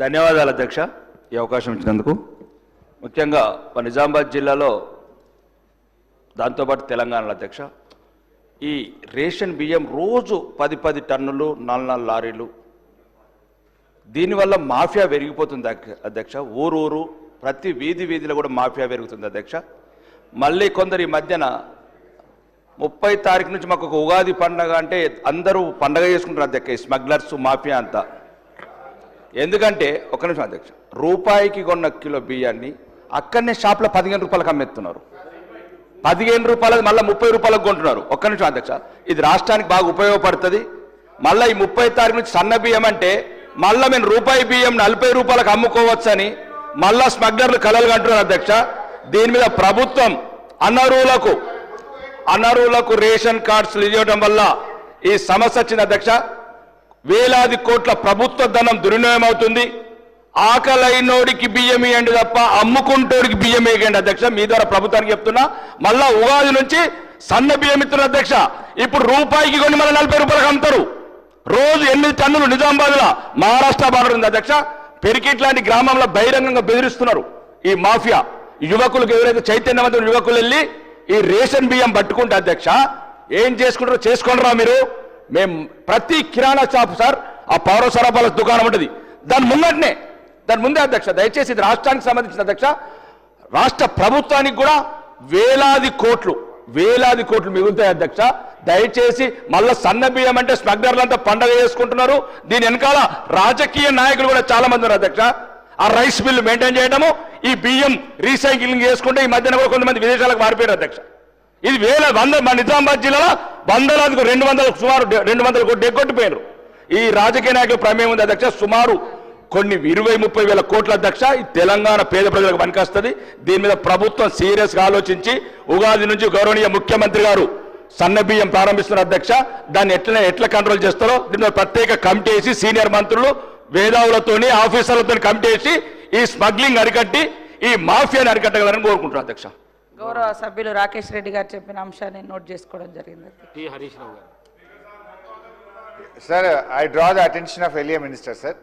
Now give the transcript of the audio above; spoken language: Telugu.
ధన్యవాదాలు అధ్యక్ష, ఈ అవకాశం ఇచ్చినందుకు. ముఖ్యంగా మన నిజామాబాద్ జిల్లాలో దాంతోపాటు తెలంగాణలో అధ్యక్ష ఈ రేషన్ బియ్యం రోజు 10 టన్నులు 4 లారీలు, దీనివల్ల మాఫియా పెరిగిపోతుంది అధ్యక్ష. ఊరు ప్రతి వీధిలో కూడా మాఫియా పెరుగుతుంది అధ్యక్ష. మళ్ళీ కొందరు ఈ మధ్యన 30 తారీఖు నుంచి మాకు ఒక ఉగాది పండగ అంటే అందరూ పండగ చేసుకుంటారు అధ్యక్ష, ఈ స్మగ్లర్స్ మాఫియా అంతా. ఎందుకంటే ఒక నిమిషం అధ్యక్ష, రూపాయికి కొన్న కిలో బియ్యాన్ని అక్కడనే షాప్లో 15 రూపాయలకు అమ్మేస్తున్నారు. 15 రూపాయలకు మళ్ళీ 30 రూపాయలకు కొంటున్నారు. ఒక్క నిమిషం అధ్యక్ష, ఇది రాష్ట్రానికి బాగా ఉపయోగపడుతుంది. మళ్ళీ ఈ 30 తారీఖు నుంచి సన్న బియ్యం అంటే మళ్ళీ మేము రూపాయి బియ్యం 40 రూపాయలకు అమ్ముకోవచ్చని మళ్ళా స్మగ్లర్లు కలలు కంటున్నారు అధ్యక్ష. దీని మీద ప్రభుత్వం అనర్హులకు రేషన్ కార్డ్స్ ఇవ్వడం వల్ల ఈ సమస్య వచ్చింది అధ్యక్ష. వేలాది కోట్ల ప్రభుత్వ ధనం దుర్వినియోగం అవుతుంది. ఆకలైనోడికి బియ్యం ఇవ్వండి తప్ప అమ్ముకుంటోడికి బియ్యం వేయండి అధ్యక్ష. మీ ద్వారా ప్రభుత్వానికి చెప్తున్నా. మళ్ళా ఉగాది నుంచి సన్న బియ్యం ఇస్తున్నారు అధ్యక్ష. ఇప్పుడు రూపాయికి కొన్ని మళ్ళీ 40 రూపాయలకు అమ్ముతారు. రోజు 8 టన్నులు నిజామాబాద్లో మహారాష్ట్ర బార్డర్ ఉంది అధ్యక్ష. పెరికిట్ లాంటి గ్రామంలో బహిరంగంగా బెదిరిస్తున్నారు ఈ మాఫియా. యువకులకు ఎవరైతే చైతన్యవంతులు యువకులు వెళ్ళి ఈ రేషన్ బియ్యం పట్టుకుంటే అధ్యక్ష ఏం చేసుకుంటారో చేసుకోండిరా మీరు. మేము ప్రతి కిరాణా షాప్ సార్ ఆ పౌర సరఫరాల దుకాణం ఉంటుంది, దాని ముందే అధ్యక్ష. దయచేసి ఇది రాష్ట్రానికి సంబంధించిన అధ్యక్ష. రాష్ట్ర ప్రభుత్వానికి కూడా వేలాది కోట్లు మిగులుతాయి అధ్యక్ష. దయచేసి మళ్ళా సన్న బియ్యం అంటే స్మగ్లర్లంతా పండగ చేసుకుంటున్నారు. దీని వెనకాల రాజకీయ నాయకులు కూడా చాలా మంది ఉన్నారు అధ్యక్ష. ఆ రైస్ బిల్లు మెయింటైన్ చేయడము, ఈ బియ్యం రీసైక్లింగ్ చేసుకుంటే ఈ మధ్యన కూడా కొంతమంది విదేశాలకు మారిపోయారు అధ్యక్ష. ఇది మన నిజామాబాద్ జిల్లాలో వందలాది 200 సుమారు 200 కోట్లు ఎగ్గొట్టిపోయారు. ఈ రాజకీయ నాయకుల ప్రమేయం ఉంది అధ్యక్ష. సుమారు కొన్ని 20-30 వేల కోట్ల అధ్యక్ష. ఈ తెలంగాణ పేద ప్రజలకు పనికొస్తుంది. దీని మీద ప్రభుత్వం సీరియస్గా ఆలోచించి ఉగాది నుంచి గౌరవనీయ ముఖ్యమంత్రి గారు సన్న బియ్యం ప్రారంభిస్తున్నారు అధ్యక్ష. దాన్ని ఎట్లా కంట్రోల్ చేస్తారో దీని మీద ప్రత్యేక కమిటీ వేసి సీనియర్ మంత్రులు వేదావులతోని ఆఫీసర్లతో కమిటీ వేసి ఈ స్మగ్లింగ్ అరికట్టి ఈ మాఫియాని అరికట్టగలని కోరుకుంటున్నారు అధ్యక్ష. గౌరవ సభ్యులు రాకేష్ రెడ్డి గారు చెప్పిన అంశాన్ని నోట్ చేసుకోవడం జరిగింది. Sir, I draw the attention of earlier minister, sir.